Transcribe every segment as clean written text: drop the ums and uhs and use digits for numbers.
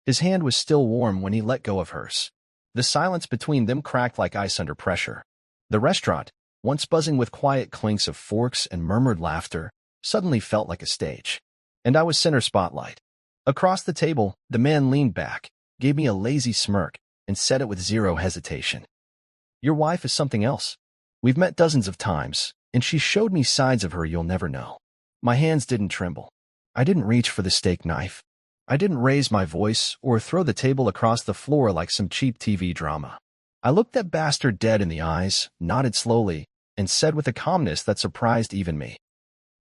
His hand was still warm when he let go of hers. The silence between them cracked like ice under pressure. The restaurant, once buzzing with quiet clinks of forks and murmured laughter, suddenly felt like a stage. And I was center spotlight. Across the table, the man leaned back, gave me a lazy smirk, and said it with zero hesitation. "Your wife is something else. We've met dozens of times, and she showed me sides of her you'll never know." My hands didn't tremble. I didn't reach for the steak knife. I didn't raise my voice or throw the table across the floor like some cheap TV drama. I looked that bastard dead in the eyes, nodded slowly, and said with a calmness that surprised even me,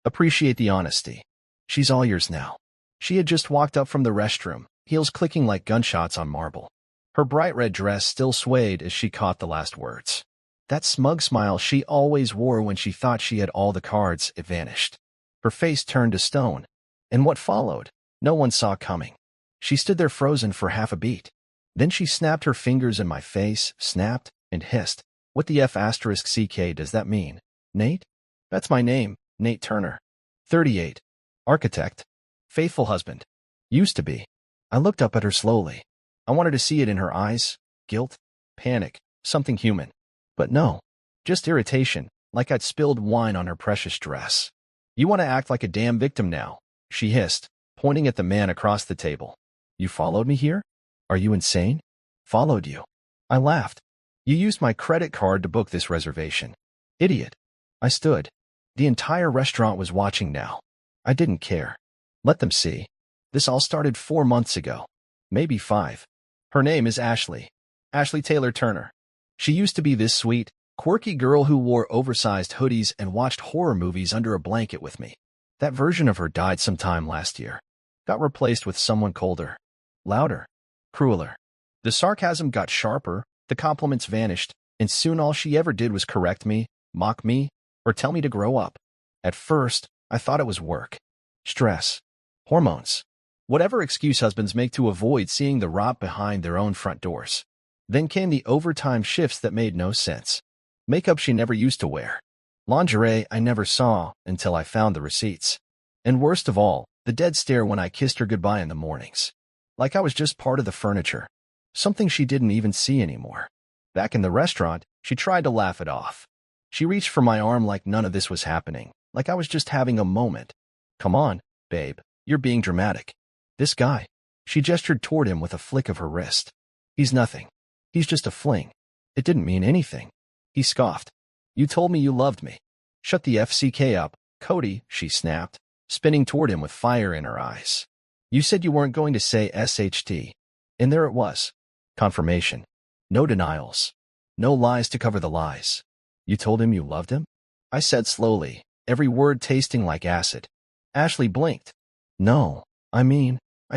"Appreciate the honesty. She's all yours now." She had just walked up from the restroom, heels clicking like gunshots on marble. Her bright red dress still swayed as she caught the last words. That smug smile she always wore when she thought she had all the cards, it vanished. Her face turned to stone, and what followed, no one saw coming. She stood there frozen for half a beat. Then she snapped her fingers in my face, snapped, and hissed. "What the F***ck does that mean? Nate? That's my name, Nate Turner. 38. Architect. Faithful husband. Used to be." I looked up at her slowly. I wanted to see it in her eyes. Guilt, panic, something human. But no, just irritation, like I'd spilled wine on her precious dress. "You want to act like a damn victim now," she hissed, pointing at the man across the table. "You followed me here? Are you insane?" "Followed you." I laughed. "You used my credit card to book this reservation. Idiot." I stood. The entire restaurant was watching now. I didn't care. Let them see. This all started 4 months ago. Maybe 5. Her name is Ashley. Ashley Taylor Turner. She used to be this sweet, quirky girl who wore oversized hoodies and watched horror movies under a blanket with me. That version of her died sometime last year. Got replaced with someone colder, louder, crueler. The sarcasm got sharper, the compliments vanished, and soon all she ever did was correct me, mock me, or tell me to grow up. At first, I thought it was work. Stress. Hormones. Whatever excuse husbands make to avoid seeing the rot behind their own front doors. Then came the overtime shifts that made no sense. Makeup she never used to wear. Lingerie I never saw until I found the receipts. And worst of all, the dead stare when I kissed her goodbye in the mornings. Like I was just part of the furniture. Something she didn't even see anymore. Back in the restaurant, she tried to laugh it off. She reached for my arm like none of this was happening, like I was just having a moment. "Come on, babe, you're being dramatic. This guy." She gestured toward him with a flick of her wrist. "He's nothing. He's just a fling. It didn't mean anything." He scoffed. "You told me you loved me." "Shut the FCK up, Cody," she snapped, spinning toward him with fire in her eyes. "You said you weren't going to say SHT. And there it was. Confirmation. No denials. No lies to cover the lies. You told him you loved him?" I said slowly, every word tasting like acid. Ashley blinked. "No, I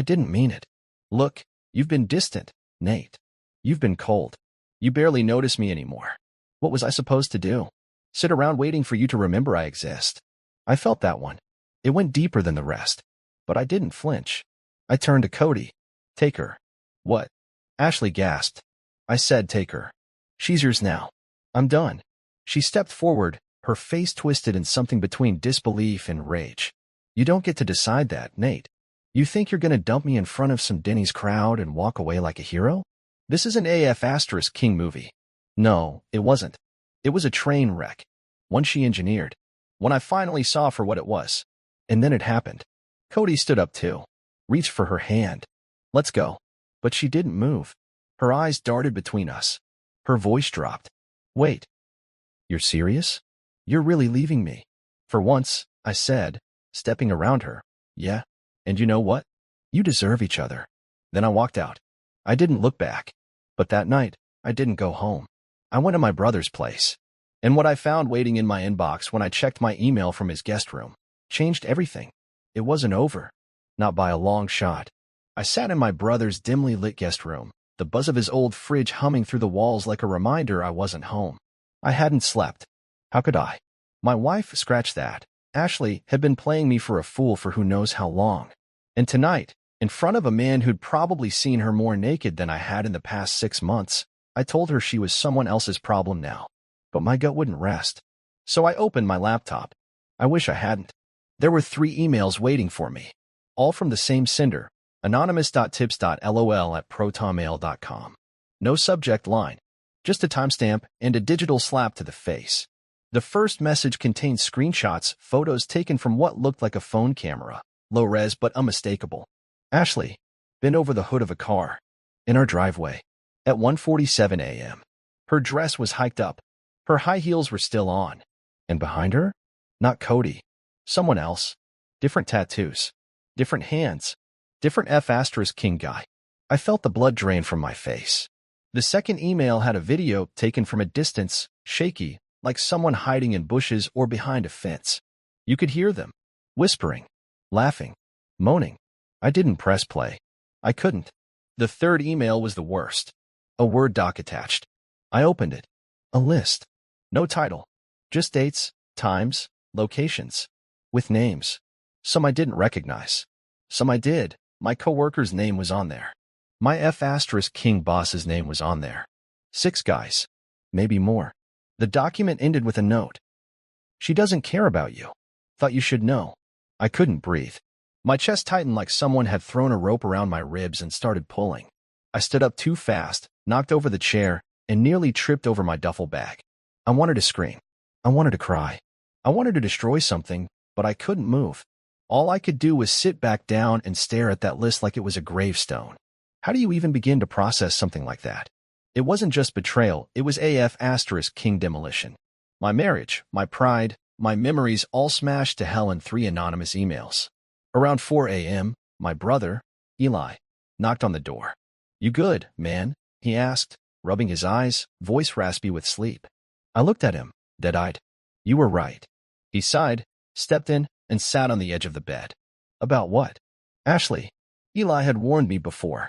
didn't mean it. Look, you've been distant, Nate. You've been cold. You barely notice me anymore. What was I supposed to do? Sit around waiting for you to remember I exist?" I felt that one. It went deeper than the rest. But I didn't flinch. I turned to Cody. "Take her." "What?" Ashley gasped. I said, "Take her. She's yours now. I'm done." She stepped forward, her face twisted in something between disbelief and rage. "You don't get to decide that, Nate. You think you're gonna dump me in front of some Denny's crowd and walk away like a hero? This is an AF** King movie." No, it wasn't. It was a train wreck. One she engineered. When I finally saw for what it was. And then it happened. Cody stood up too. Reached for her hand. "Let's go." But she didn't move. Her eyes darted between us. Her voice dropped. "Wait. You're serious? You're really leaving me?" "For once," I said, stepping around her. "Yeah. And you know what? You deserve each other." Then I walked out. I didn't look back. But that night, I didn't go home. I went to my brother's place. And what I found waiting in my inbox when I checked my email from his guest room changed everything. It wasn't over. Not by a long shot. I sat in my brother's dimly lit guest room, the buzz of his old fridge humming through the walls like a reminder I wasn't home. I hadn't slept. How could I? My wife scratched that. Ashley had been playing me for a fool for who knows how long. And tonight, in front of a man who'd probably seen her more naked than I had in the past 6 months, I told her she was someone else's problem now. But my gut wouldn't rest. So I opened my laptop. I wish I hadn't. There were 3 emails waiting for me. All from the same sender, anonymous.tips.lol@protonmail.com. No subject line, just a timestamp and a digital slap to the face. The first message contained screenshots, photos taken from what looked like a phone camera, low-res but unmistakable. Ashley, bent over the hood of a car, in our driveway, at 1:47 a.m. Her dress was hiked up. Her high heels were still on. And behind her? Not Cody. Someone else. Different tattoos. Different hands. Different F***king guy. I felt the blood drain from my face. The second email had a video taken from a distance, shaky, like someone hiding in bushes or behind a fence. You could hear them, whispering, laughing, moaning. I didn't press play. I couldn't. The third email was the worst. A Word doc attached. I opened it. A list. No title. Just dates, times, locations. With names. Some I didn't recognize. Some I did. My coworker's name was on there. My F***king boss's name was on there. 6 guys. Maybe more. The document ended with a note. She doesn't care about you. Thought you should know. I couldn't breathe. My chest tightened like someone had thrown a rope around my ribs and started pulling. I stood up too fast, knocked over the chair, and nearly tripped over my duffel bag. I wanted to scream. I wanted to cry. I wanted to destroy something, but I couldn't move. All I could do was sit back down and stare at that list like it was a gravestone. How do you even begin to process something like that? It wasn't just betrayal, it was king demolition. My marriage, my pride, my memories all smashed to hell in 3 anonymous emails. Around 4 a.m., my brother, Eli, knocked on the door. "You good, man?" he asked, rubbing his eyes, voice raspy with sleep. I looked at him, dead-eyed. "You were right." He sighed, stepped in, and sat on the edge of the bed. "About what?" "Ashley." Eli had warned me before.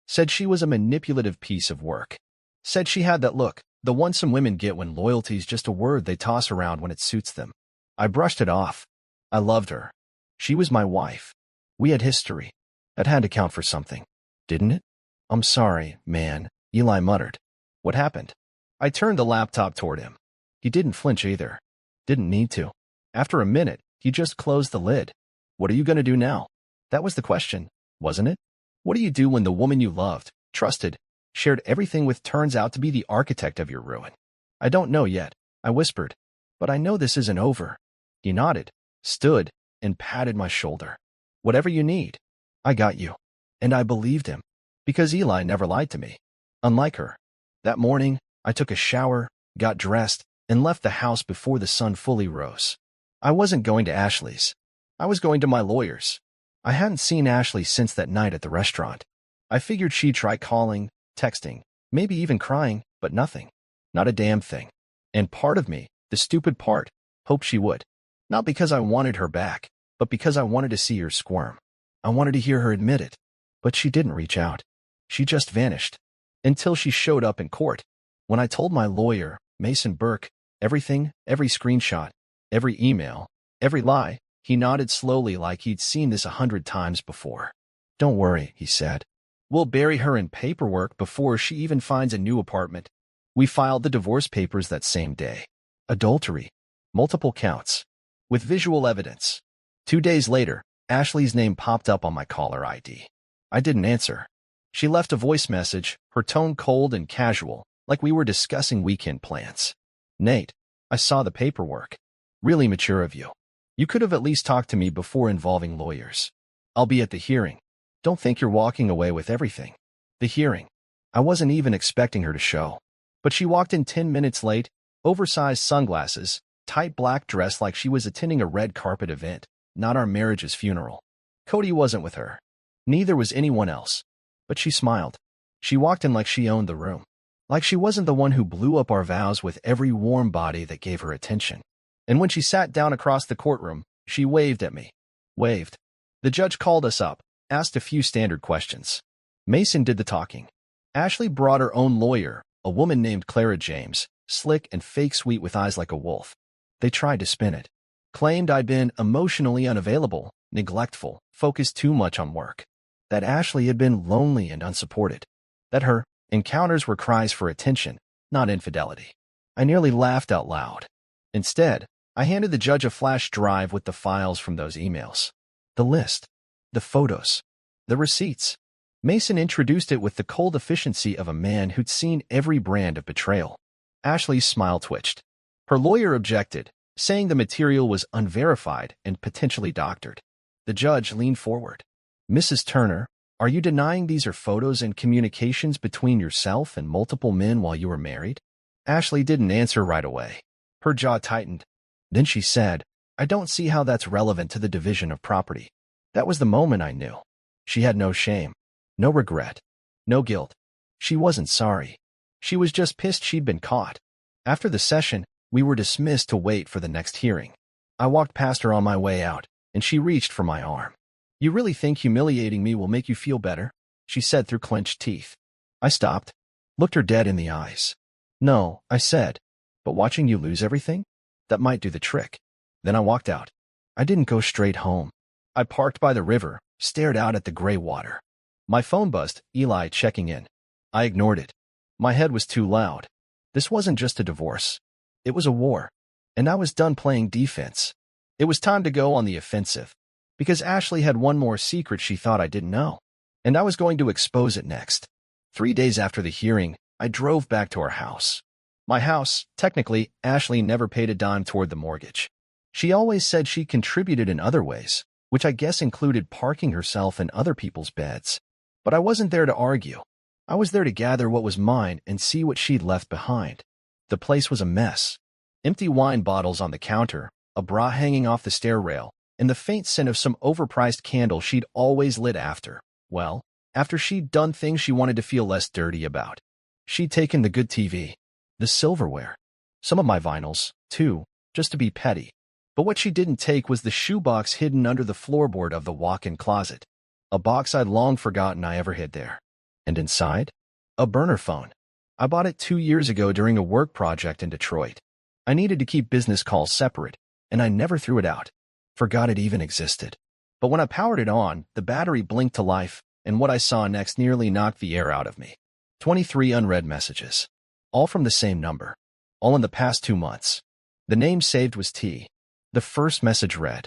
Said she was a manipulative piece of work. Said she had that look, the one some women get when loyalty's just a word they toss around when it suits them. I brushed it off. I loved her. She was my wife. We had history. That had to count for something, didn't it? "I'm sorry, man," Eli muttered. "What happened?" I turned the laptop toward him. He didn't flinch either. Didn't need to. After a minute, he just closed the lid. "What are you going to do now?" That was the question, wasn't it? What do you do when the woman you loved, trusted, shared everything with turns out to be the architect of your ruin? "I don't know yet," I whispered. "But I know this isn't over." He nodded, stood, and patted my shoulder. "Whatever you need. I got you." And I believed him. Because Eli never lied to me. Unlike her. That morning, I took a shower, got dressed, and left the house before the sun fully rose. I wasn't going to Ashley's. I was going to my lawyer's. I hadn't seen Ashley since that night at the restaurant. I figured she'd try calling, texting, maybe even crying, but nothing. Not a damn thing. And part of me, the stupid part, hoped she would. Not because I wanted her back, but because I wanted to see her squirm. I wanted to hear her admit it. But she didn't reach out. She just vanished. Until she showed up in court. When I told my lawyer, Mason Burke, everything, every screenshot, every email, every lie, he nodded slowly like he'd seen this 100 times before. "Don't worry," he said. "We'll bury her in paperwork before she even finds a new apartment." We filed the divorce papers that same day. Adultery. Multiple counts. With visual evidence. 2 days later, Ashley's name popped up on my caller ID. I didn't answer. She left a voice message, her tone cold and casual, like we were discussing weekend plans. "Nate, I saw the paperwork. Really mature of you. You could have at least talked to me before involving lawyers. I'll be at the hearing. Don't think you're walking away with everything." The hearing. I wasn't even expecting her to show. But she walked in 10 minutes late, oversized sunglasses, tight black dress like she was attending a red carpet event, not our marriage's funeral. Cody wasn't with her. Neither was anyone else. But she smiled. She walked in like she owned the room. Like she wasn't the one who blew up our vows with every warm body that gave her attention. And when she sat down across the courtroom, she waved at me. Waved. The judge called us up, asked a few standard questions. Mason did the talking. Ashley brought her own lawyer, a woman named Clara James, slick and fake sweet with eyes like a wolf. They tried to spin it. Claimed I'd been emotionally unavailable, neglectful, focused too much on work. That Ashley had been lonely and unsupported. That her encounters were cries for attention, not infidelity. I nearly laughed out loud. Instead, I handed the judge a flash drive with the files from those emails. The list. The photos. The receipts. Mason introduced it with the cold efficiency of a man who'd seen every brand of betrayal. Ashley's smile twitched. Her lawyer objected, saying the material was unverified and potentially doctored. The judge leaned forward. Mrs. Turner, are you denying these are photos and communications between yourself and multiple men while you were married? Ashley didn't answer right away. Her jaw tightened. Then she said, I don't see how that's relevant to the division of property. That was the moment I knew. She had no shame, no regret, no guilt. She wasn't sorry. She was just pissed she'd been caught. After the session, we were dismissed to wait for the next hearing. I walked past her on my way out, and she reached for my arm. You really think humiliating me will make you feel better? She said through clenched teeth. I stopped, looked her dead in the eyes. No, I said, but watching you lose everything? That might do the trick. Then I walked out. I didn't go straight home. I parked by the river, stared out at the gray water. My phone buzzed, Eli checking in. I ignored it. My head was too loud. This wasn't just a divorce. It was a war. And I was done playing defense. It was time to go on the offensive. Because Ashley had one more secret she thought I didn't know. And I was going to expose it next. 3 days after the hearing, I drove back to our house. My house, technically, Ashley never paid a dime toward the mortgage. She always said she contributed in other ways, which I guess included parking herself in other people's beds. But I wasn't there to argue. I was there to gather what was mine and see what she'd left behind. The place was a mess. Empty wine bottles on the counter, a bra hanging off the stair rail, and the faint scent of some overpriced candle she'd always lit after. Well, after she'd done things she wanted to feel less dirty about. She'd taken the good TV, the silverware, some of my vinyls, too, just to be petty. But what she didn't take was the shoebox hidden under the floorboard of the walk-in closet. A box I'd long forgotten I ever hid there. And inside? A burner phone. I bought it 2 years ago during a work project in Detroit. I needed to keep business calls separate, and I never threw it out. Forgot it even existed. But when I powered it on, the battery blinked to life, and what I saw next nearly knocked the air out of me. 23 unread messages. All from the same number. All in the past 2 months. The name saved was T. The first message read,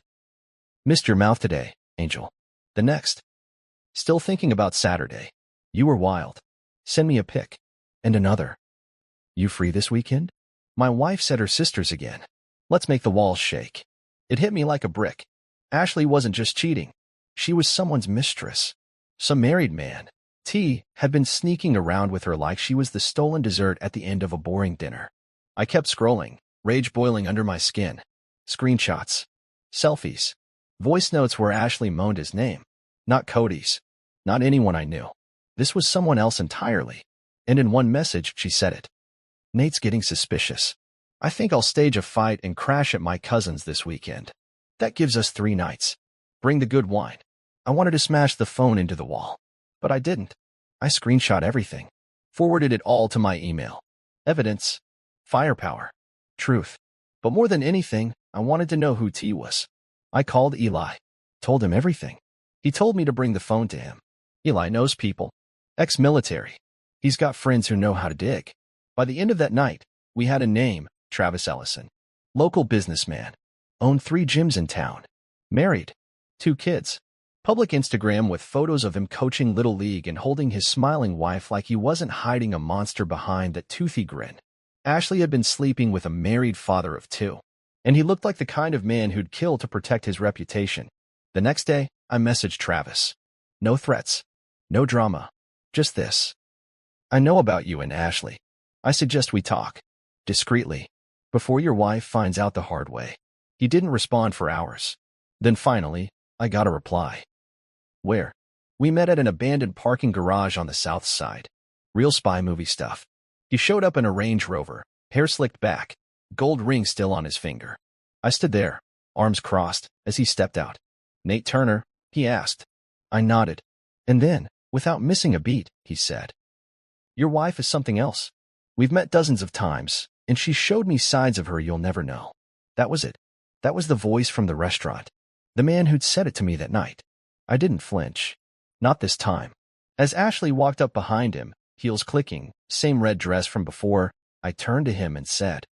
Missed your mouth today, Angel. The next, still thinking about Saturday. You were wild. Send me a pic. And another, you free this weekend? My wife said her sister's again. Let's make the walls shake. It hit me like a brick. Ashley wasn't just cheating. She was someone's mistress. Some married man, T, had been sneaking around with her like she was the stolen dessert at the end of a boring dinner. I kept scrolling, rage boiling under my skin. Screenshots. Selfies. Voice notes where Ashley moaned his name. Not Cody's. Not anyone I knew. This was someone else entirely. And in one message, she said it. Nate's getting suspicious. I think I'll stage a fight and crash at my cousin's this weekend. That gives us 3 nights. Bring the good wine. I wanted to smash the phone into the wall. But I didn't. I screenshot everything. Forwarded it all to my email. Evidence. Firepower. Truth. But more than anything, I wanted to know who T was. I called Eli. Told him everything. He told me to bring the phone to him. Eli knows people. Ex-military. He's got friends who know how to dig. By the end of that night, we had a name, Travis Ellison. Local businessman. Owned 3 gyms in town. Married. 2 kids. Public Instagram with photos of him coaching Little League and holding his smiling wife like he wasn't hiding a monster behind that toothy grin. Ashley had been sleeping with a married father of 2. And he looked like the kind of man who'd kill to protect his reputation. The next day, I messaged Travis. No threats. No drama. Just this. I know about you and Ashley. I suggest we talk. Discreetly. Before your wife finds out the hard way. He didn't respond for hours. Then finally, I got a reply. Where? We met at an abandoned parking garage on the south side. Real spy movie stuff. He showed up in a Range Rover, hair slicked back, gold ring still on his finger. I stood there, arms crossed, as he stepped out. Nate Turner, he asked. I nodded. And then, without missing a beat, he said, Your wife is something else. We've met dozens of times, and she showed me sides of her you'll never know. That was it. That was the voice from the restaurant. The man who'd said it to me that night. I didn't flinch. Not this time. As Ashley walked up behind him, heels clicking, same red dress from before, I turned to him and said,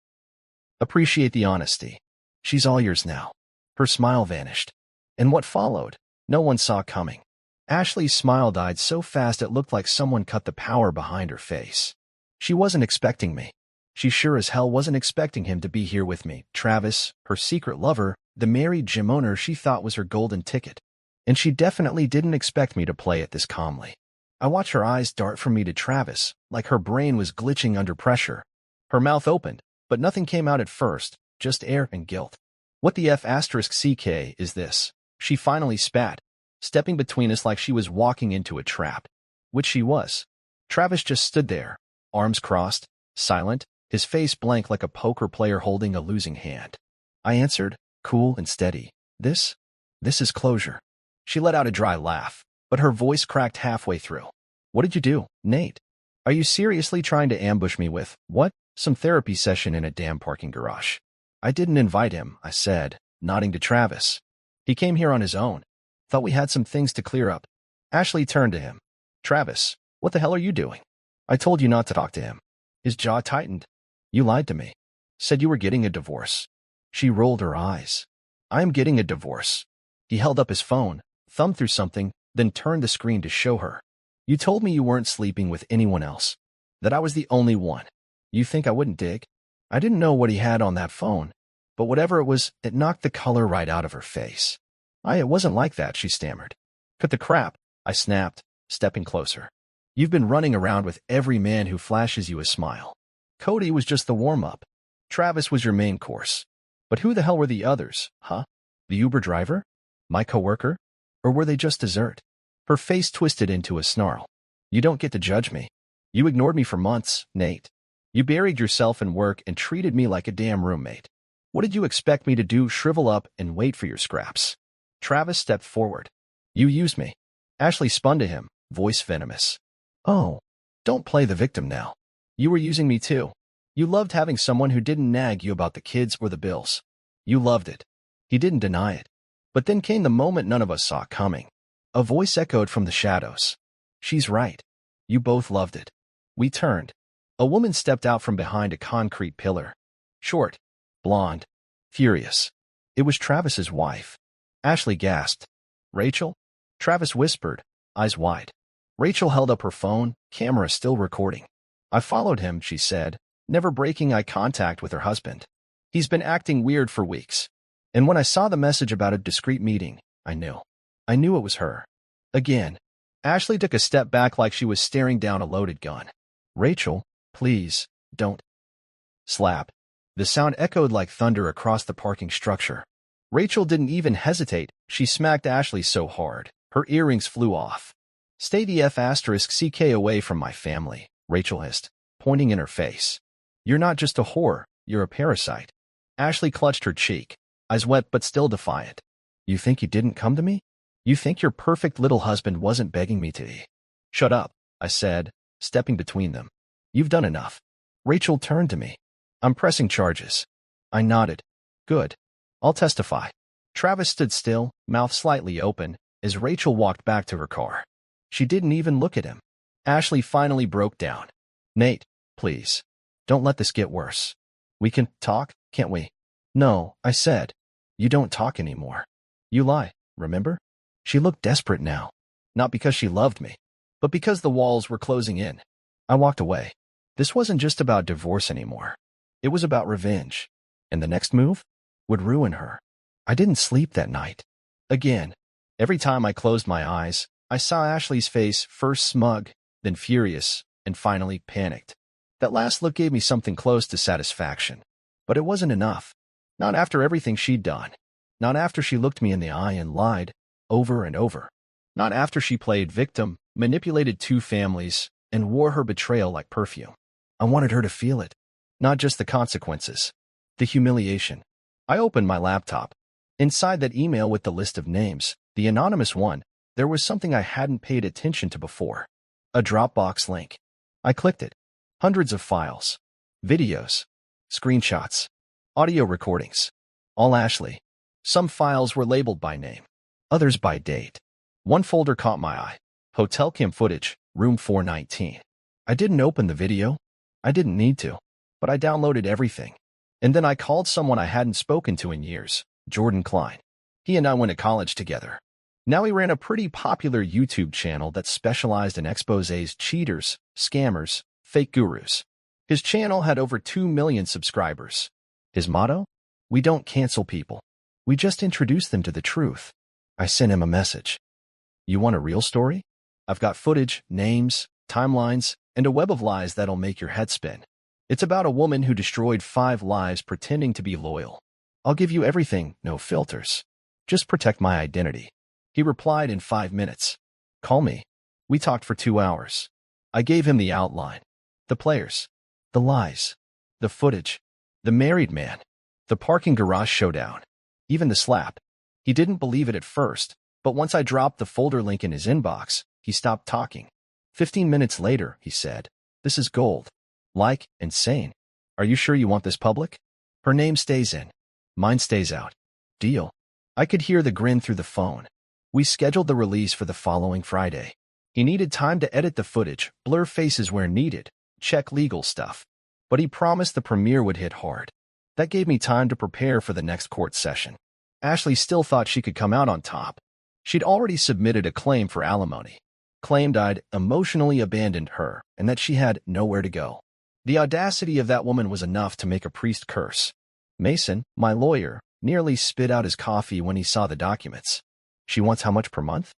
Appreciate the honesty. She's all yours now. Her smile vanished. And what followed, no one saw coming. Ashley's smile died so fast it looked like someone cut the power behind her face. She wasn't expecting me. She sure as hell wasn't expecting him to be here with me. Travis, her secret lover, the married gym owner she thought was her golden ticket. And she definitely didn't expect me to play it this calmly. I watched her eyes dart from me to Travis, like her brain was glitching under pressure. Her mouth opened, but nothing came out at first, just air and guilt. What the F***CK is this? She finally spat, stepping between us like she was walking into a trap. Which she was. Travis just stood there, arms crossed, silent, his face blank like a poker player holding a losing hand. I answered, cool and steady. This is closure. She let out a dry laugh, but her voice cracked halfway through. What did you do, Nate? Are you seriously trying to ambush me with, what? Some therapy session in a damn parking garage. I didn't invite him, I said, nodding to Travis. He came here on his own. Thought we had some things to clear up. Ashley turned to him. Travis, what the hell are you doing? I told you not to talk to him. His jaw tightened. You lied to me. Said you were getting a divorce. She rolled her eyes. I am getting a divorce. He held up his phone, thumbed through something, then turned the screen to show her. You told me you weren't sleeping with anyone else. That I was the only one. You think I wouldn't dig? I didn't know what he had on that phone, but whatever it was, it knocked the color right out of her face. It wasn't like that, she stammered. Cut the crap, I snapped, stepping closer. You've been running around with every man who flashes you a smile. Cody was just the warm-up. Travis was your main course. But who the hell were the others, huh? The Uber driver? My coworker? Or were they just dessert? Her face twisted into a snarl. You don't get to judge me. You ignored me for months, Nate. You buried yourself in work and treated me like a damn roommate. What did you expect me to do, shrivel up and wait for your scraps? Travis stepped forward. You used me. Ashley spun to him, voice venomous. Oh, don't play the victim now. You were using me too. You loved having someone who didn't nag you about the kids or the bills. You loved it. He didn't deny it. But then came the moment none of us saw coming. A voice echoed from the shadows. She's right. You both loved it. We turned. A woman stepped out from behind a concrete pillar. Short, blonde, furious. It was Travis's wife. Ashley gasped. Rachel? Travis whispered, eyes wide. Rachel held up her phone, camera still recording. I followed him, she said, never breaking eye contact with her husband. He's been acting weird for weeks. And when I saw the message about a discreet meeting, I knew. I knew it was her. Again. Ashley took a step back like she was staring down a loaded gun. Rachel, please, don't. Slap. The sound echoed like thunder across the parking structure. Rachel didn't even hesitate. She smacked Ashley so hard, her earrings flew off. Stay the F***CK away from my family, Rachel hissed, pointing in her face. You're not just a whore, you're a parasite. Ashley clutched her cheek, eyes wet but still defiant. You think you didn't come to me? You think your perfect little husband wasn't begging me to? Shut up, I said, stepping between them. You've done enough. Rachel turned to me. I'm pressing charges. I nodded. Good. I'll testify. Travis stood still, mouth slightly open, as Rachel walked back to her car. She didn't even look at him. Ashley finally broke down. Nate, please. Don't let this get worse. We can talk, can't we? No, I said. You don't talk anymore. You lie, remember? She looked desperate now. Not because she loved me, but because the walls were closing in. I walked away. This wasn't just about divorce anymore. It was about revenge. And the next move would ruin her. I didn't sleep that night. Again. Every time I closed my eyes, I saw Ashley's face, first smug, then furious, and finally panicked. That last look gave me something close to satisfaction. But it wasn't enough. Not after everything she'd done. Not after she looked me in the eye and lied, over and over. Not after she played victim, manipulated two families, and wore her betrayal like perfume. I wanted her to feel it. Not just the consequences. The humiliation. I opened my laptop. Inside that email with the list of names, the anonymous one, there was something I hadn't paid attention to before. A Dropbox link. I clicked it. Hundreds of files. Videos. Screenshots. Audio recordings. All Ashley. Some files were labeled by name. Others by date. One folder caught my eye. Hotel cam footage, room 419. I didn't open the video. I didn't need to. But I downloaded everything. And then I called someone I hadn't spoken to in years, Jordan Klein. He and I went to college together. Now he ran a pretty popular YouTube channel that specialized in exposés, cheaters, scammers, fake gurus. His channel had over 2 million subscribers. His motto? We don't cancel people. We just introduce them to the truth. I sent him a message. You want a real story? I've got footage, names, timelines, and a web of lies that'll make your head spin. It's about a woman who destroyed 5 lives pretending to be loyal. I'll give you everything, no filters. Just protect my identity. He replied in 5 minutes. Call me. We talked for 2 hours. I gave him the outline, the players, the lies, the footage, the married man, the parking garage showdown, even the slap. He didn't believe it at first, but once I dropped the folder link in his inbox, he stopped talking. 15 minutes later, he said, This is gold. Like, insane. Are you sure you want this public? Her name stays in. Mine stays out. Deal. I could hear the grin through the phone. We scheduled the release for the following Friday. He needed time to edit the footage, blur faces where needed, check legal stuff. But he promised the premiere would hit hard. That gave me time to prepare for the next court session. Ashley still thought she could come out on top. She'd already submitted a claim for alimony, claimed I'd emotionally abandoned her and that she had nowhere to go. The audacity of that woman was enough to make a priest curse. Mason, my lawyer, nearly spit out his coffee when he saw the documents. She wants how much per month?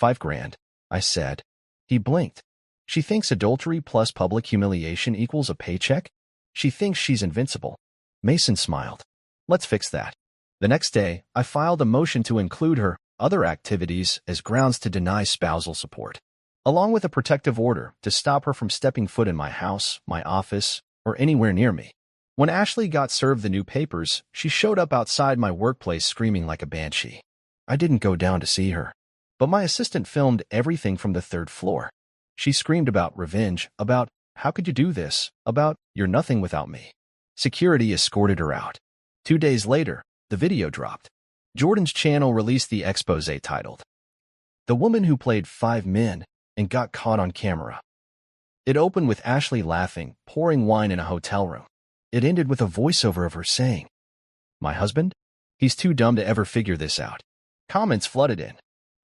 $5,000, I said. He blinked. She thinks adultery plus public humiliation equals a paycheck? She thinks she's invincible. Mason smiled. Let's fix that. The next day, I filed a motion to include her other activities as grounds to deny spousal support, along with a protective order to stop her from stepping foot in my house, my office, or anywhere near me. When Ashley got served the new papers, she showed up outside my workplace screaming like a banshee. I didn't go down to see her, but my assistant filmed everything from the 3rd floor. She screamed about revenge, about, how could you do this, about, you're nothing without me. Security escorted her out. 2 days later, the video dropped. Jordan's channel released the expose titled, The Woman Who Played 5 Men and Got Caught on Camera. It opened with Ashley laughing, pouring wine in a hotel room. It ended with a voiceover of her saying, My husband? He's too dumb to ever figure this out. Comments flooded in.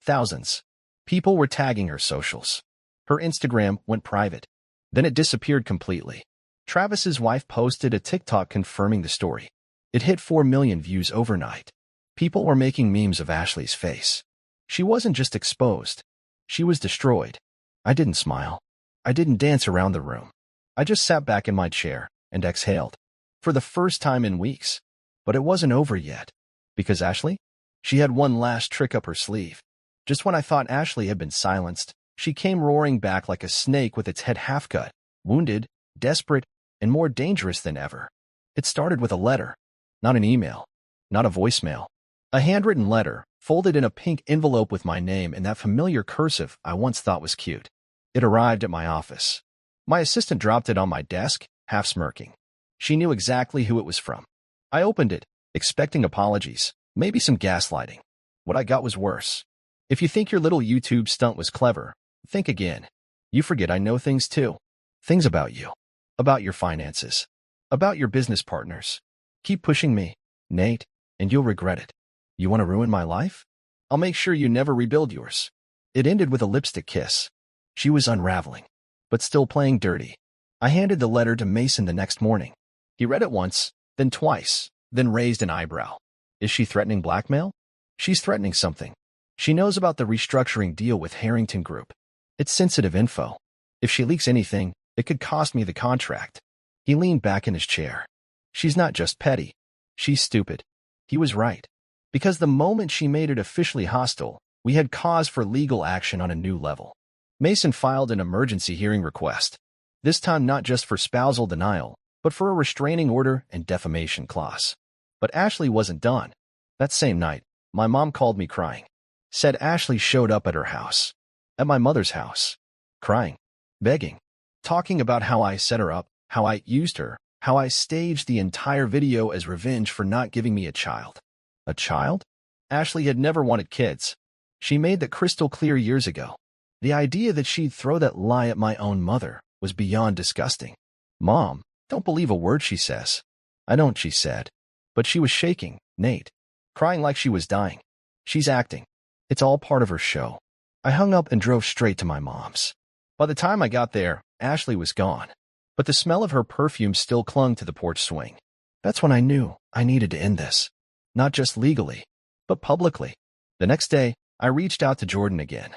Thousands. People were tagging her socials. Her Instagram went private. Then it disappeared completely. Travis's wife posted a TikTok confirming the story. It hit 4 million views overnight. People were making memes of Ashley's face. She wasn't just exposed. She was destroyed. I didn't smile. I didn't dance around the room. I just sat back in my chair and exhaled. For the first time in weeks. But it wasn't over yet. Because Ashley? She had one last trick up her sleeve. Just when I thought Ashley had been silenced, she came roaring back like a snake with its head half cut, wounded, desperate, and more dangerous than ever. It started with a letter. Not an email. Not a voicemail. A handwritten letter, folded in a pink envelope with my name and that familiar cursive I once thought was cute. It arrived at my office. My assistant dropped it on my desk, half smirking. She knew exactly who it was from. I opened it, expecting apologies, maybe some gaslighting. What I got was worse. If you think your little YouTube stunt was clever, think again. You forget I know things too. Things about you. About your finances. About your business partners. Keep pushing me, Nate, and you'll regret it. You want to ruin my life? I'll make sure you never rebuild yours. It ended with a lipstick kiss. She was unraveling, but still playing dirty. I handed the letter to Mason the next morning. He read it once, then twice, then raised an eyebrow. Is she threatening blackmail? She's threatening something. She knows about the restructuring deal with Harrington Group. It's sensitive info. If she leaks anything, it could cost me the contract. He leaned back in his chair. She's not just petty. She's stupid. He was right. Because the moment she made it officially hostile, we had cause for legal action on a new level. Mason filed an emergency hearing request. This time not just for spousal denial, but for a restraining order and defamation clause. But Ashley wasn't done. That same night, my mom called me crying. Said Ashley showed up at her house. At my mother's house. Crying. Begging. Talking about how I set her up, how I used her, how I staged the entire video as revenge for not giving me a child. A child? Ashley had never wanted kids. She made that crystal clear years ago. The idea that she'd throw that lie at my own mother was beyond disgusting. Mom, don't believe a word she says. I don't, she said. But she was shaking, Nate. Crying like she was dying. She's acting. It's all part of her show. I hung up and drove straight to my mom's. By the time I got there, Ashley was gone, but the smell of her perfume still clung to the porch swing. That's when I knew I needed to end this. Not just legally, but publicly. The next day, I reached out to Jordan again.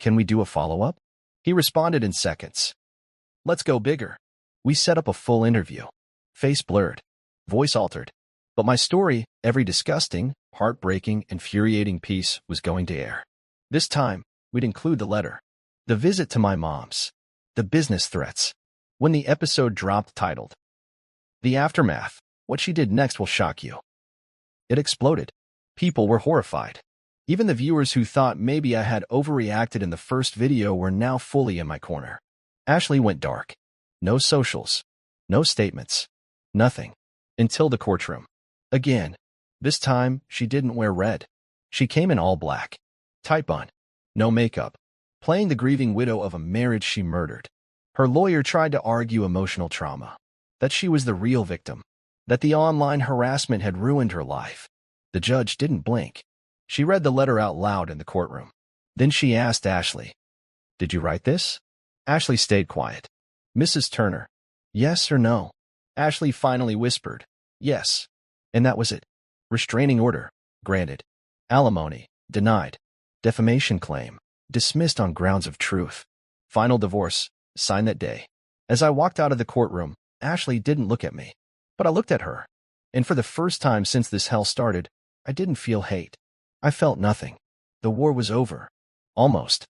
Can we do a follow-up? He responded in seconds. Let's go bigger. We set up a full interview. Face blurred, voice altered. But my story, every disgusting, heartbreaking, infuriating piece, was going to air. This time, we'd include the letter, the visit to my mom's, the business threats. When the episode dropped titled, The Aftermath, what she did next will shock you. It exploded. People were horrified. Even the viewers who thought maybe I had overreacted in the first video were now fully in my corner. Ashley went dark. No socials. No statements. Nothing. Until the courtroom. Again. This time, she didn't wear red. She came in all black. Tight bun. No makeup. Playing the grieving widow of a marriage she murdered. Her lawyer tried to argue emotional trauma. That she was the real victim. That the online harassment had ruined her life. The judge didn't blink. She read the letter out loud in the courtroom. Then she asked Ashley, "Did you write this?" Ashley stayed quiet. Mrs. Turner, yes or no? Ashley finally whispered, yes. And that was it. Restraining order, granted. Alimony, denied. Defamation claim, dismissed on grounds of truth. Final divorce, signed that day. As I walked out of the courtroom, Ashley didn't look at me. But I looked at her. And for the first time since this hell started, I didn't feel hate. I felt nothing. The war was over. Almost.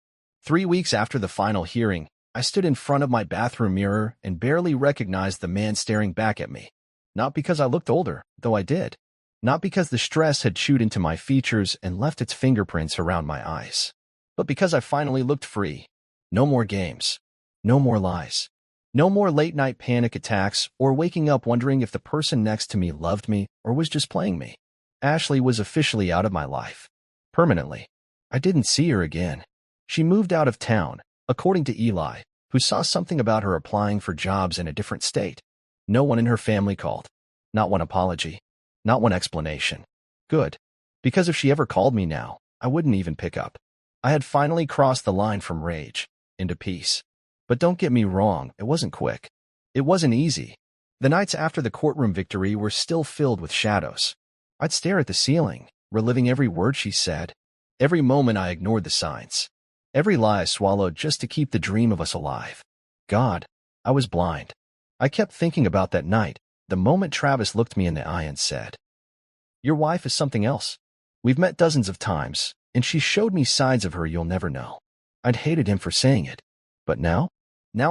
3 weeks after the final hearing, I stood in front of my bathroom mirror and barely recognized the man staring back at me. Not because I looked older, though I did. Not because the stress had chewed into my features and left its fingerprints around my eyes. But because I finally looked free. No more games. No more lies. No more late-night panic attacks or waking up wondering if the person next to me loved me or was just playing me. Ashley was officially out of my life. Permanently. I didn't see her again. She moved out of town, according to Eli, who saw something about her applying for jobs in a different state. No one in her family called. Not one apology. Not one explanation. Good. Because if she ever called me now, I wouldn't even pick up. I had finally crossed the line from rage into peace. But don't get me wrong, it wasn't quick. It wasn't easy. The nights after the courtroom victory were still filled with shadows. I'd stare at the ceiling, reliving every word she said. Every moment I ignored the signs. Every lie I swallowed just to keep the dream of us alive. God, I was blind. I kept thinking about that night, the moment Travis looked me in the eye and said, "Your wife is something else. We've met dozens of times, and she showed me sides of her you'll never know." I'd hated him for saying it. But now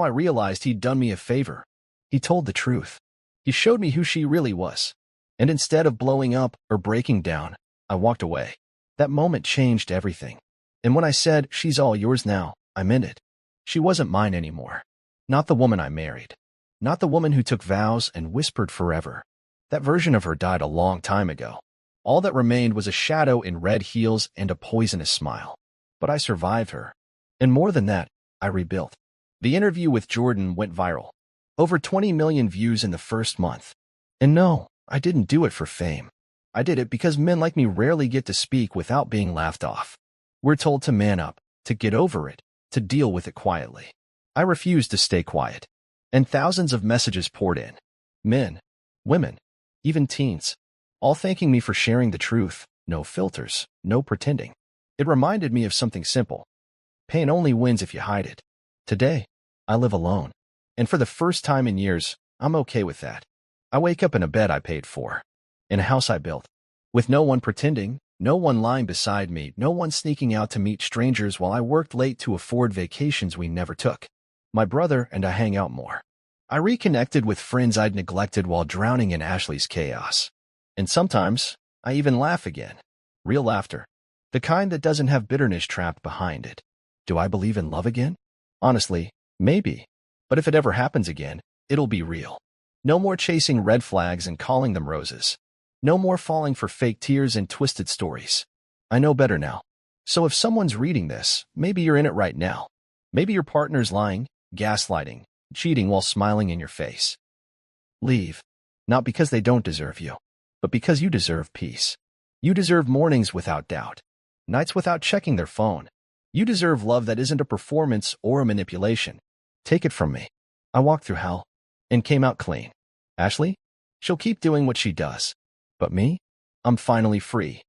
I realized he'd done me a favor. He told the truth. He showed me who she really was. And instead of blowing up or breaking down, I walked away. That moment changed everything. And when I said, "She's all yours now," I meant it. She wasn't mine anymore. Not the woman I married. Not the woman who took vows and whispered forever. That version of her died a long time ago. All that remained was a shadow in red heels and a poisonous smile. But I survived her. And more than that, I rebuilt. The interview with Jordan went viral. Over 20 million views in the first month. And no, I didn't do it for fame. I did it because men like me rarely get to speak without being laughed off. We're told to man up, to get over it, to deal with it quietly. I refused to stay quiet. And thousands of messages poured in. Men, women, even teens. All thanking me for sharing the truth. No filters, no pretending. It reminded me of something simple. Pain only wins if you hide it. Today, I live alone. And for the first time in years, I'm okay with that. I wake up in a bed I paid for. In a house I built. With no one pretending, no one lying beside me, no one sneaking out to meet strangers while I worked late to afford vacations we never took. My brother and I hang out more. I reconnected with friends I'd neglected while drowning in Ashley's chaos. And sometimes, I even laugh again. Real laughter. The kind that doesn't have bitterness trapped behind it. Do I believe in love again? Honestly, maybe. But if it ever happens again, it'll be real. No more chasing red flags and calling them roses. No more falling for fake tears and twisted stories. I know better now. So if someone's reading this, maybe you're in it right now. Maybe your partner's lying, gaslighting, cheating while smiling in your face. Leave. Not because they don't deserve you, but because you deserve peace. You deserve mornings without doubt. Nights without checking their phone. You deserve love that isn't a performance or a manipulation. Take it from me. I walked through hell and came out clean. Ashley? She'll keep doing what she does. But me? I'm finally free.